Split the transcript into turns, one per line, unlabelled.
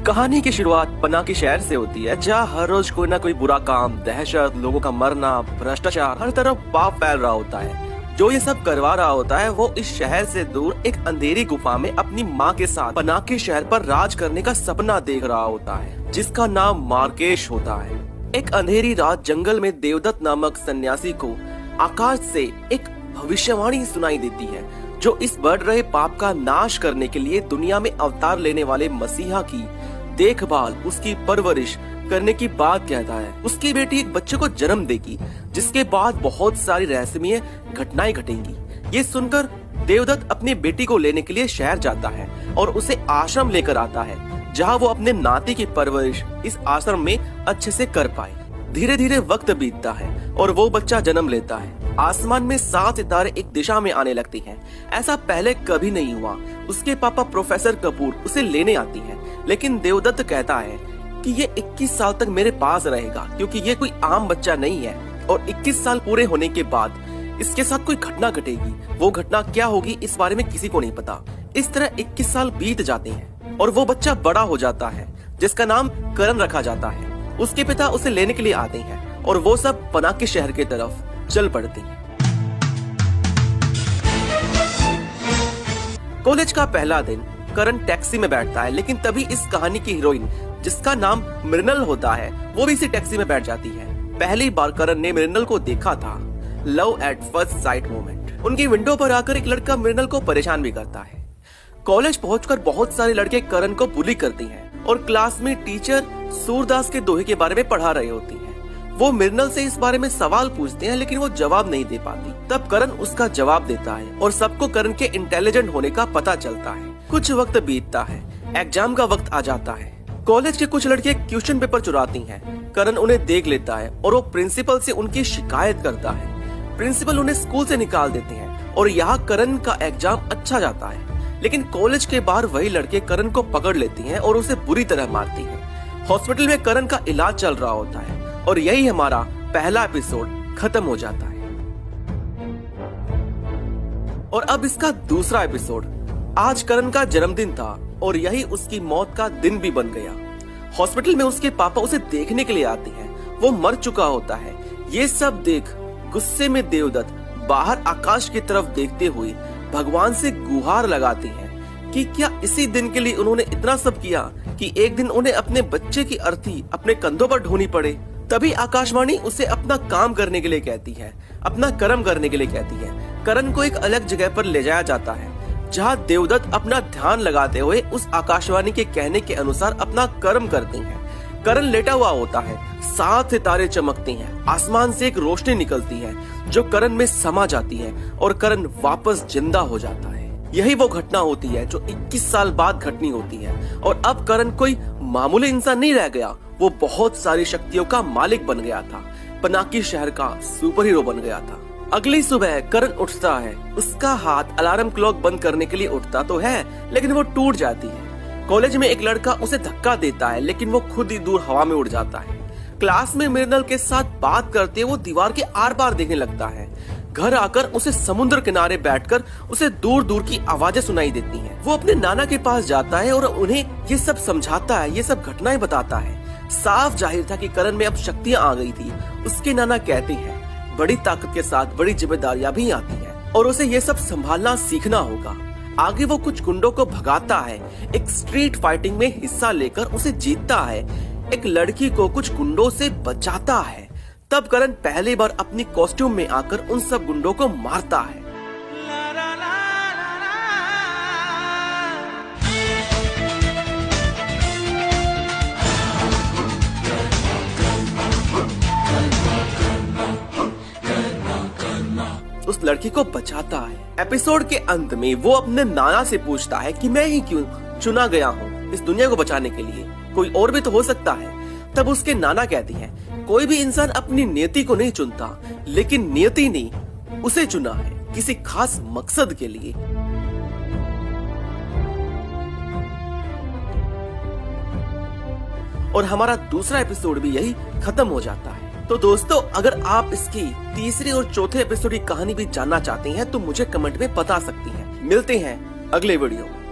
कहानी की शुरुआत पन्ना के शहर से होती है, जहाँ हर रोज कोई ना कोई बुरा काम, दहशत, लोगों का मरना, भ्रष्टाचार, हर तरफ पाप फैल रहा होता है। जो ये सब करवा रहा होता है वो इस शहर से दूर एक अंधेरी गुफा में अपनी माँ के साथ पन्ना के शहर पर राज करने का सपना देख रहा होता है, जिसका नाम मार्केश होता है। एक अंधेरी रात जंगल में देवदत्त नामक सन्यासी को आकाश से एक भविष्यवाणी सुनाई देती है, जो इस बढ़ रहे पाप का नाश करने के लिए दुनिया में अवतार लेने वाले मसीहा की देखभाल, उसकी परवरिश करने की बात कहता है। उसकी बेटी एक बच्चे को जन्म देगी, जिसके बाद बहुत सारी रहस्यमय घटनाएं घटेंगी। ये सुनकर देवदत्त अपनी बेटी को लेने के लिए शहर जाता है और उसे आश्रम लेकर आता है, जहां वो अपने नाती की परवरिश इस आश्रम में अच्छे से कर पाए। धीरे धीरे वक्त बीतता है और वो बच्चा जन्म लेता है। आसमान में 7 सितारे एक दिशा में आने लगती हैं। ऐसा पहले कभी नहीं हुआ। उसके पापा प्रोफेसर कपूर उसे लेने आती हैं, लेकिन देवदत्त कहता है कि ये 21 साल तक मेरे पास रहेगा, क्योंकि ये कोई आम बच्चा नहीं है और 21 साल पूरे होने के बाद इसके साथ कोई घटना घटेगी। वो घटना क्या होगी इस बारे में किसी को नहीं पता। इस तरह 21 साल बीत जाते हैं और वो बच्चा बड़ा हो जाता है, जिसका नाम करण रखा जाता है। उसके पिता उसे लेने के लिए आते हैं और वो सब पन्ना के शहर की तरफ चल पड़ते हैं। कॉलेज का पहला दिन करण टैक्सी में बैठता है, लेकिन तभी इस कहानी की हीरोइन, जिसका नाम मृणाल होता है, वो भी इसी टैक्सी में बैठ जाती है। पहली बार करण ने मृणाल को देखा था। Love at first sight moment. उनकी विंडो पर आकर एक लड़का मृणाल को परेशान भी करता है। कॉलेज पहुंचकर बहुत सारे लड़के करण को बुली करते हैं और क्लास में टीचर सूरदास के दोहे के बारे में पढ़ा रहे होती है। वो मृणाल से इस बारे में सवाल पूछते हैं, लेकिन वो जवाब नहीं दे पाती। तब करण उसका जवाब देता है और सबको करण के इंटेलिजेंट होने का पता चलता है। कुछ वक्त बीतता है, एग्जाम का वक्त आ जाता है। कॉलेज के कुछ लड़के क्वेश्चन पेपर चुराती हैं। करण उन्हें देख लेता है और वो प्रिंसिपल से उनकी शिकायत करता है। प्रिंसिपल उन्हें स्कूल से निकाल देते हैं और यहाँ करण का एग्जाम अच्छा जाता है। लेकिन कॉलेज के बाहर वही लड़के करण को पकड़ लेती हैं और उसे बुरी तरह मारती हैं। हॉस्पिटल में करण का इलाज चल रहा होता है और यही हमारा पहला एपिसोड खत्म हो जाता है। और अब इसका दूसरा एपिसोड। आज करण का जन्मदिन था और यही उसकी मौत का दिन भी बन गया। हॉस्पिटल में उसके पापा उसे देखने के लिए आते हैं। वो मर चुका होता है। ये सब देख गुस्से में देवदत्त बाहर आकाश की तरफ देखते हुए भगवान से गुहार लगाते हैं कि क्या इसी दिन के लिए उन्होंने इतना सब किया कि एक दिन उन्हें अपने बच्चे की अर्थी अपने कंधों पर ढोनी पड़े। तभी आकाशवाणी उसे अपना काम करने के लिए कहती है, अपना कर्म करने के लिए कहती है। करण को एक अलग जगह पर ले जाया जाता है, जहाँ देवदत्त अपना ध्यान लगाते हुए उस आकाशवाणी के कहने के अनुसार अपना कर्म करते हैं। करण लेटा हुआ होता है। 7 सितारे चमकते हैं। आसमान से एक रोशनी निकलती है जो करण में समा जाती है और करण वापस जिंदा हो जाता है। यही वो घटना होती है जो 21 साल बाद घटनी होती है। और अब करण कोई मामूली इंसान नहीं रह गया, वो बहुत सारी शक्तियों का मालिक बन गया था। पन्ना के शहर का सुपर हीरो बन गया था। अगली सुबह करण उठता है। उसका हाथ अलार्म क्लॉक बंद करने के लिए उठता तो है, लेकिन वो टूट जाती है। कॉलेज में एक लड़का उसे धक्का देता है, लेकिन वो खुद ही दूर हवा में उड़ जाता है। क्लास में मृणाल के साथ बात करते वो दीवार के आर पार देखने लगता है। घर आकर उसे समुद्र किनारे बैठकर उसे दूर दूर की आवाजें सुनाई देती हैं। वो अपने नाना के पास जाता है और उन्हें ये सब समझाता है, ये सब घटनाएं बताता है। साफ जाहिर था कि करण में अब शक्तियां आ गई थी। उसके नाना कहते हैं बड़ी ताकत के साथ बड़ी जिम्मेदारियां भी आती हैं और उसे ये सब संभालना सीखना होगा। आगे वो कुछ गुंडों को भगाता है। एक स्ट्रीट फाइटिंग में हिस्सा लेकर उसे जीतता है। एक लड़की को कुछ गुंडों से बचाता है। तब करण पहली बार अपनी कॉस्ट्यूम में आकर उन सब गुंडों को मारता है। उस लड़की को बचाता है। एपिसोड के अंत में वो अपने नाना से पूछता है कि मैं ही क्यों चुना गया हूँ इस दुनिया को बचाने के लिए, कोई और भी तो हो सकता है। तब उसके नाना कहती हैं कोई भी इंसान अपनी नियति को नहीं चुनता, लेकिन नियति ने उसे चुना है किसी खास मकसद के लिए। और हमारा दूसरा एपिसोड भी यही खत्म हो जाता है। तो दोस्तों, अगर आप इसकी तीसरे और चौथे एपिसोड की कहानी भी जानना चाहते हैं तो मुझे कमेंट में बता सकती हैं। मिलते हैं अगले वीडियो में।